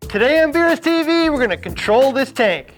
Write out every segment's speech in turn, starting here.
Today on BRStv, we're gonna control this tank.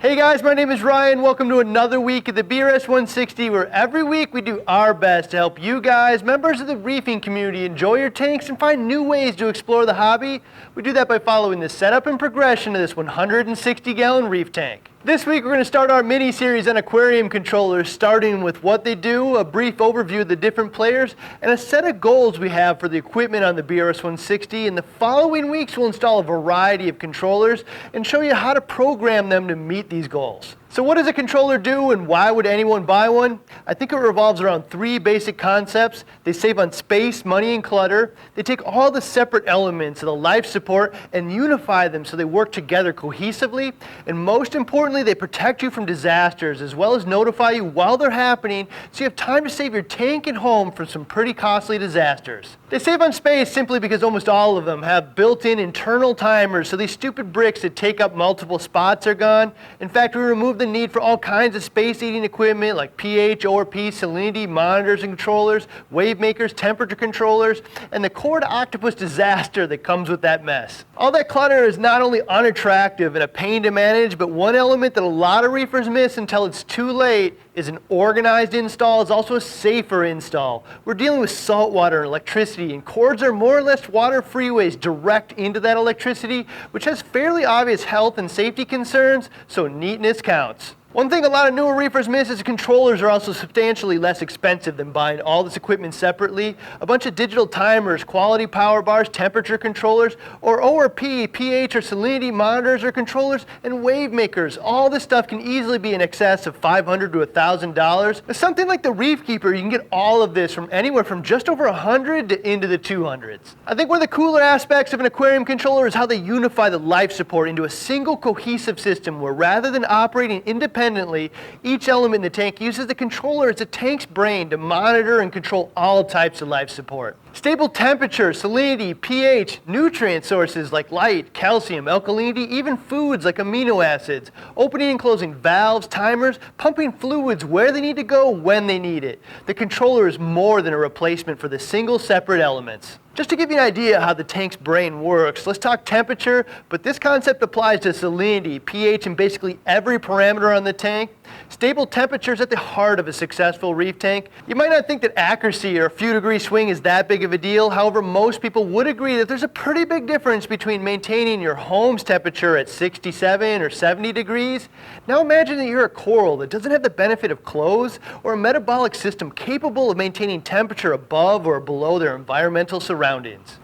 Hey guys, my name is Ryan. Welcome to another week of the BRS 160, where every week we do our best to help you guys, members of the reefing community, enjoy your tanks and find new ways to explore the hobby. We do that by following the setup and progression of this 160-gallon reef tank. This week we're going to start our mini-series on aquarium controllers, starting with what they do, a brief overview of the different players, and a set of goals we have for the equipment on the BRS 160. In the following weeks we'll install a variety of controllers and show you how to program them to meet these goals. So what does a controller do and why would anyone buy one? I think it revolves around three basic concepts. They save on space, money, and clutter. They take all the separate elements of the life support and unify them so they work together cohesively. And most importantly, they protect you from disasters as well as notify you while they're happening so you have time to save your tank and home from some pretty costly disasters. They save on space simply because almost all of them have built-in internal timers, so these stupid bricks that take up multiple spots are gone. In fact, we remove the need for all kinds of space-eating equipment like pH, ORP, salinity, monitors and controllers, wave makers, temperature controllers, and the cord octopus disaster that comes with that mess. All that clutter is not only unattractive and a pain to manage, but one element that a lot of reefers miss until it's too late is an organized install is also a safer install. We're dealing with saltwater and electricity, and cords are more or less water freeways direct into that electricity, which has fairly obvious health and safety concerns, so neatness counts. One thing a lot of newer reefers miss is controllers are also substantially less expensive than buying all this equipment separately. A bunch of digital timers, quality power bars, temperature controllers, or ORP, pH, or salinity monitors or controllers, and wave makers. All this stuff can easily be in excess of $500 to $1,000. With something like the Reefkeeper, you can get all of this from anywhere from just over $100 to into the 200s. I think one of the cooler aspects of an aquarium controller is how they unify the life support into a single cohesive system where rather than operating independently, each element in the tank uses the controller as the tank's brain to monitor and control all types of life support. Stable temperature, salinity, pH, nutrient sources like light, calcium, alkalinity, even foods like amino acids, opening and closing valves, timers, pumping fluids where they need to go when they need it. The controller is more than a replacement for the single separate elements. Just to give you an idea how the tank's brain works, let's talk temperature, but this concept applies to salinity, pH, and basically every parameter on the tank. Stable temperature is at the heart of a successful reef tank. You might not think that accuracy or a few degree swing is that big of a deal. However, most people would agree that there's a pretty big difference between maintaining your home's temperature at 67 or 70 degrees. Now imagine that you're a coral that doesn't have the benefit of clothes or a metabolic system capable of maintaining temperature above or below their environmental surroundings.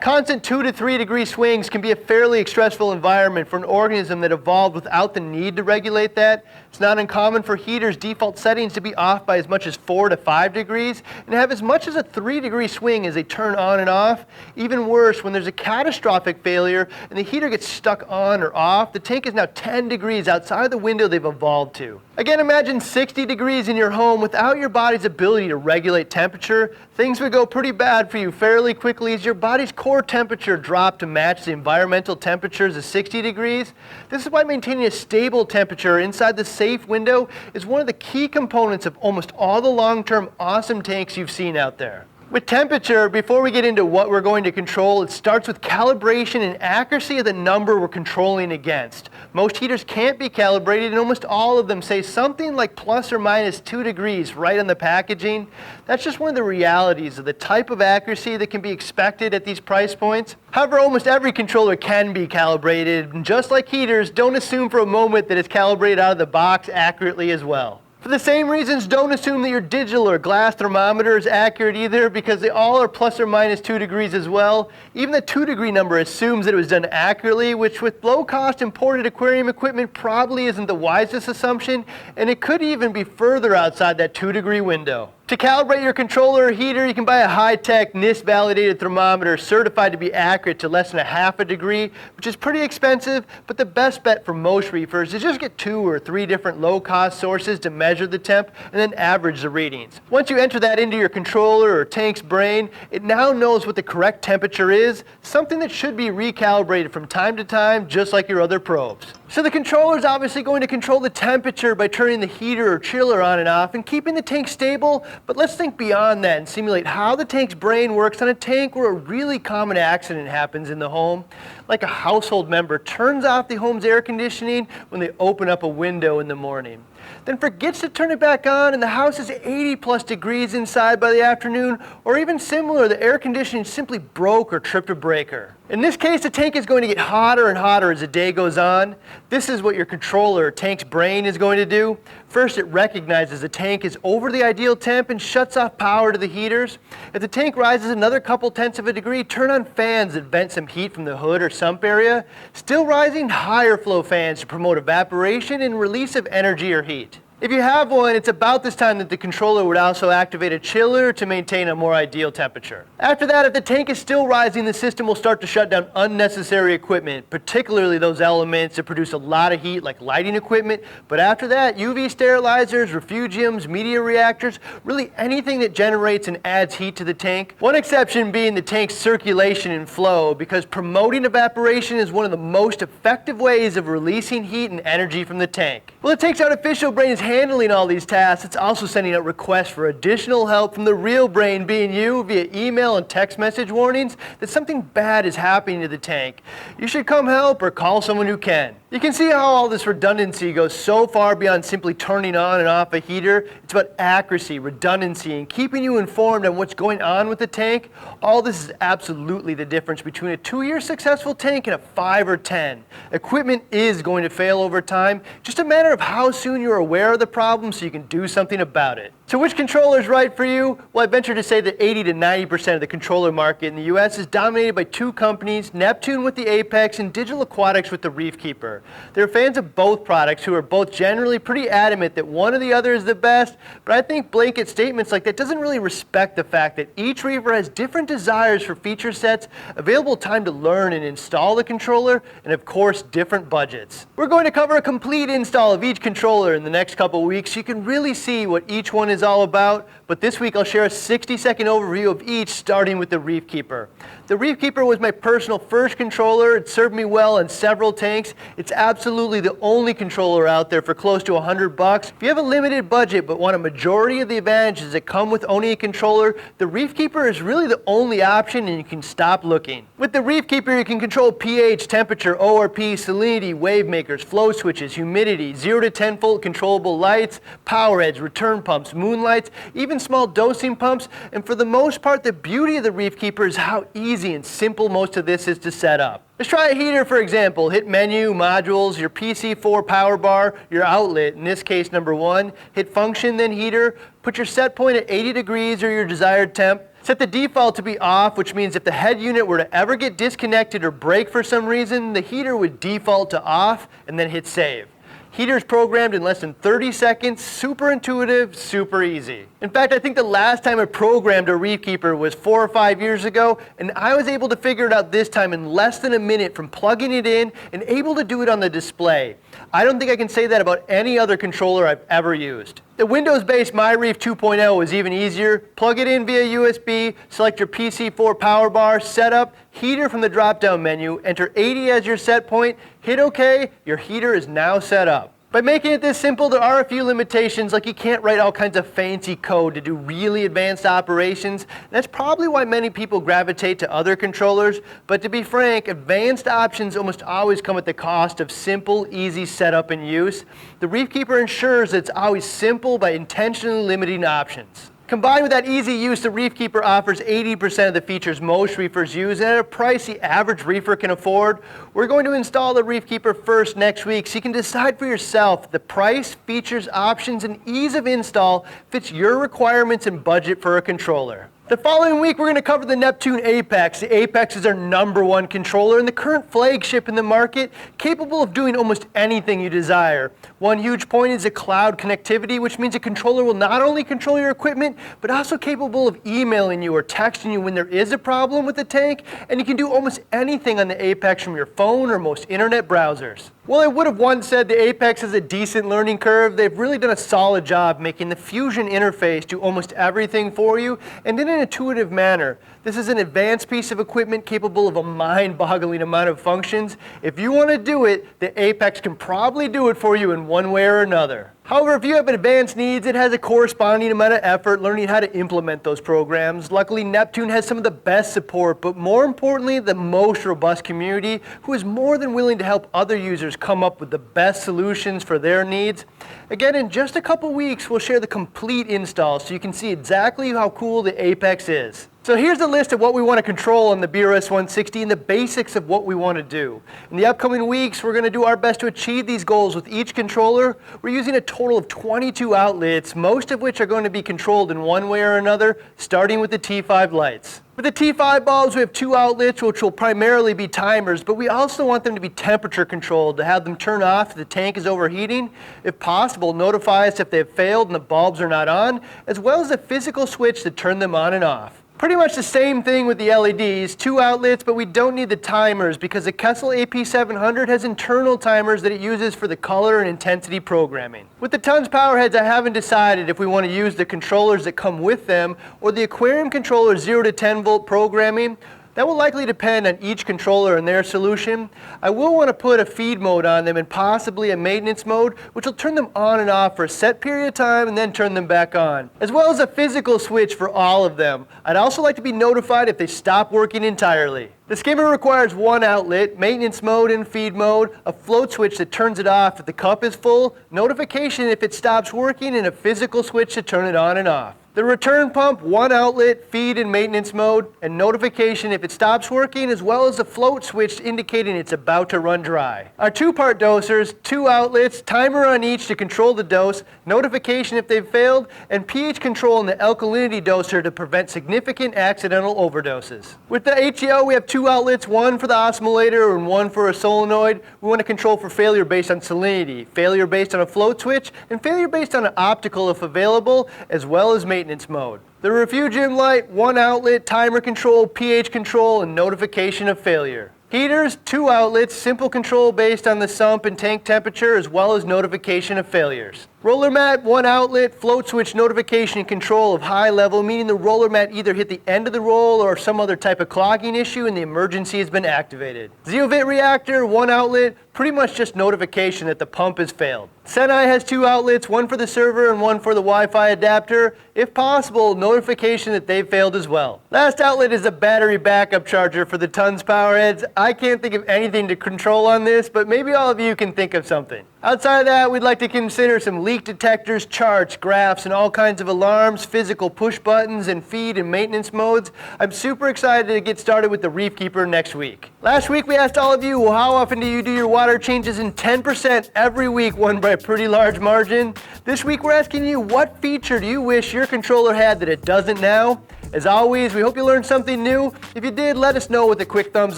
Constant 2 to 3 degree swings can be a fairly stressful environment for an organism that evolved without the need to regulate that. It's not uncommon for heaters' default settings to be off by as much as 4 to 5 degrees and have as much as a 3-degree swing as they turn on and off. Even worse, when there's a catastrophic failure and the heater gets stuck on or off, the tank is now 10 degrees outside the window they've evolved to. Again, imagine 60 degrees in your home without your body's ability to regulate temperature. Things would go pretty bad for you fairly quickly as your body's core temperature dropped to match the environmental temperatures of 60 degrees. This is why maintaining a stable temperature inside the safe window is one of the key components of almost all the long-term awesome tanks you've seen out there. With temperature, before we get into what we're going to control, it starts with calibration and accuracy of the number we're controlling against. Most heaters can't be calibrated, and almost all of them say something like plus or minus 2 degrees right on the packaging. That's just one of the realities of the type of accuracy that can be expected at these price points. However, almost every controller can be calibrated, and just like heaters, don't assume for a moment that it's calibrated out of the box accurately as well. For the same reasons, don't assume that your digital or glass thermometer is accurate either, because they all are plus or minus 2 degrees as well. Even the 2-degree number assumes that it was done accurately, which with low-cost imported aquarium equipment probably isn't the wisest assumption, and it could even be further outside that 2-degree window. To calibrate your controller or heater, you can buy a high-tech NIST-validated thermometer certified to be accurate to less than a half a degree, which is pretty expensive, but the best bet for most reefers is just get 2 or 3 different low-cost sources to measure the temp and then average the readings. Once you enter that into your controller or tank's brain, it now knows what the correct temperature is, something that should be recalibrated from time to time, just like your other probes. So the controller is obviously going to control the temperature by turning the heater or chiller on and off and keeping the tank stable, But let's think beyond that and simulate how the tank's brain works on a tank where a really common accident happens in the home. Like a household member turns off the home's air conditioning when they open up a window in the morning, then forgets to turn it back on and the house is 80+ degrees inside by the afternoon, or even similar, the air conditioning simply broke or tripped a breaker. In this case, the tank is going to get hotter and hotter as the day goes on. This is what your controller or tank's brain is going to do. First, it recognizes the tank is over the ideal temp and shuts off power to the heaters. If the tank rises another couple tenths of a degree, turn on fans that vent some heat from the hood or sump area. Still rising, higher flow fans to promote evaporation and release of energy or heat. If you have one, it's about this time that the controller would also activate a chiller to maintain a more ideal temperature. After that, if the tank is still rising, the system will start to shut down unnecessary equipment, particularly those elements that produce a lot of heat like lighting equipment. But after that, UV sterilizers, refugiums, media reactors, really anything that generates and adds heat to the tank. One exception being the tank's circulation and flow, because promoting evaporation is one of the most effective ways of releasing heat and energy from the tank. Well, the tank's artificial brain is handling all these tasks. It's also sending out requests for additional help from the real brain, being you, via email and text message warnings that something bad is happening to the tank. You should come help or call someone who can. You can see how all this redundancy goes so far beyond simply turning on and off a heater. It's about accuracy, redundancy, and keeping you informed on what's going on with the tank. All this is absolutely the difference between a 2-year successful tank and a 5 or 10. Equipment is going to fail over time, just a matter of how soon you're aware of the problem so you can do something about it. So which controller is right for you? Well, I venture to say that 80 to 90% of the controller market in the US is dominated by 2 companies, Neptune with the Apex and Digital Aquatics with the Reefkeeper. There are fans of both products who are both generally pretty adamant that one or the other is the best, but I think blanket statements like that doesn't really respect the fact that each reefer has different desires for feature sets, available time to learn and install the controller, and of course different budgets. We're going to cover a complete install of each controller in the next couple weeks so you can really see what each one is all about, but this week I'll share a 60-second overview of each, starting with the Reefkeeper. The Reefkeeper was my personal first controller. It served me well in several tanks. It's absolutely the only controller out there for close to $100. If you have a limited budget but want a majority of the advantages that come with owning a controller, the Reefkeeper is really the only option and you can stop looking. With the Reefkeeper, you can control pH, temperature, ORP, salinity, wave makers, flow switches, humidity, 0 to 10 volt controllable lights, power heads, return pumps, moonlights, even small dosing pumps, and for the most part, the beauty of the Reefkeeper is how easy and simple most of this is to set up. Let's try a heater, for example. Hit menu, modules, your PC4 power bar, your outlet, in this case number 1. Hit function, then heater. Put your set point at 80 degrees or your desired temp. Set the default to be off, which means if the head unit were to ever get disconnected or break for some reason, the heater would default to off, and then hit save. Heater is programmed in less than 30 seconds, super intuitive, super easy. In fact, I think the last time I programmed a Reefkeeper was 4 or 5 years ago, and I was able to figure it out this time in less than a minute from plugging it in and able to do it on the display. I don't think I can say that about any other controller I've ever used. The Windows-based MyReef 2.0 was even easier. Plug it in via USB, select your PC4 power bar, setup, heater from the drop-down menu, enter 80 as your set point, hit OK, your heater is now set up. By making it this simple, there are a few limitations, like you can't write all kinds of fancy code to do really advanced operations. That's probably why many people gravitate to other controllers, but to be frank, advanced options almost always come at the cost of simple, easy setup and use. The Reefkeeper ensures that it's always simple by intentionally limiting options. Combined with that easy use, the Reefkeeper offers 80% of the features most reefers use, and at a price the average reefer can afford. We're going to install the Reefkeeper first next week so you can decide for yourself if the price, features, options, and ease of install fits your requirements and budget for a controller. The following week, we're going to cover the Neptune Apex. The Apex is our #1 controller and the current flagship in the market, capable of doing almost anything you desire. One huge point is the cloud connectivity, which means a controller will not only control your equipment, but also capable of emailing you or texting you when there is a problem with the tank, and you can do almost anything on the Apex from your phone or most internet browsers. While I would have once said the Apex has a decent learning curve, they've really done a solid job making the Fusion interface do almost everything for you and in an intuitive manner. This is an advanced piece of equipment capable of a mind-boggling amount of functions. If you want to do it, the Apex can probably do it for you in one way or another. However, if you have advanced needs, it has a corresponding amount of effort learning how to implement those programs. Luckily, Neptune has some of the best support, but more importantly, the most robust community who is more than willing to help other users come up with the best solutions for their needs. Again, in just a couple weeks, we'll share the complete install so you can see exactly how cool the Apex is. So here's the list of what we want to control on the BRS 160 and the basics of what we want to do. In the upcoming weeks, we're going to do our best to achieve these goals with each controller. We're using a total of 22 outlets, most of which are going to be controlled in one way or another, starting with the T5 lights. With the T5 bulbs, we have 2 outlets, which will primarily be timers, but we also want them to be temperature controlled to have them turn off if the tank is overheating. If possible, notify us if they have failed and the bulbs are not on, as well as a physical switch to turn them on and off. Pretty much the same thing with the LEDs, 2 outlets, but we don't need the timers because the Kessil AP700 has internal timers that it uses for the color and intensity programming. With the tons power heads, I haven't decided if we want to use the controllers that come with them or the Aquarium Controllers 0 to 10 volt programming. That will likely depend on each controller and their solution. I will want to put a feed mode on them and possibly a maintenance mode, which will turn them on and off for a set period of time and then turn them back on, as well as a physical switch for all of them. I'd also like to be notified if they stop working entirely. The skimmer requires 1 outlet, maintenance mode and feed mode, a float switch that turns it off if the cup is full, notification if it stops working, and a physical switch to turn it on and off. The return pump, 1 outlet, feed and maintenance mode, and notification if it stops working, as well as a float switch indicating it's about to run dry. Our 2-part dosers, 2 outlets, timer on each to control the dose, notification if they've failed, and pH control in the alkalinity doser to prevent significant accidental overdoses. With the HEO, we have 2 outlets, 1 for the osmolator and 1 for a solenoid. We want to control for failure based on salinity, failure based on a float switch, and failure based on an optical if available, as well as maintenance mode. The Refugium light, 1 outlet, timer control, pH control, and notification of failure. Heaters, 2 outlets, simple control based on the sump and tank temperature, as well as notification of failures. Roller mat, 1 outlet, float switch notification and control of high level, meaning the roller mat either hit the end of the roll or some other type of clogging issue and the emergency has been activated. Zeovit reactor, 1 outlet, pretty much just notification that the pump has failed. Senai has 2 outlets, 1 for the server and 1 for the Wi-Fi adapter. If possible, notification that they've failed as well. Last outlet is a battery backup charger for the tons power heads. I can't think of anything to control on this, but maybe all of you can think of something. Outside of that, we'd like to consider some leak detectors, charts, graphs, and all kinds of alarms, physical push buttons, and feed and maintenance modes. I'm super excited to get started with the Reefkeeper next week. Last week we asked all of you, well, how often do you do your water changes? And 10% every week won by a pretty large margin. This week we're asking you, what feature do you wish your controller had that it doesn't now? As always, we hope you learned something new. If you did, let us know with a quick thumbs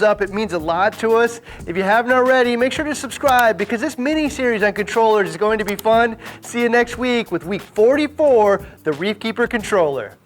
up. It means a lot to us. If you haven't already, make sure to subscribe because this mini-series on controllers is going to be fun. See you next week with week 44, the Reefkeeper controller.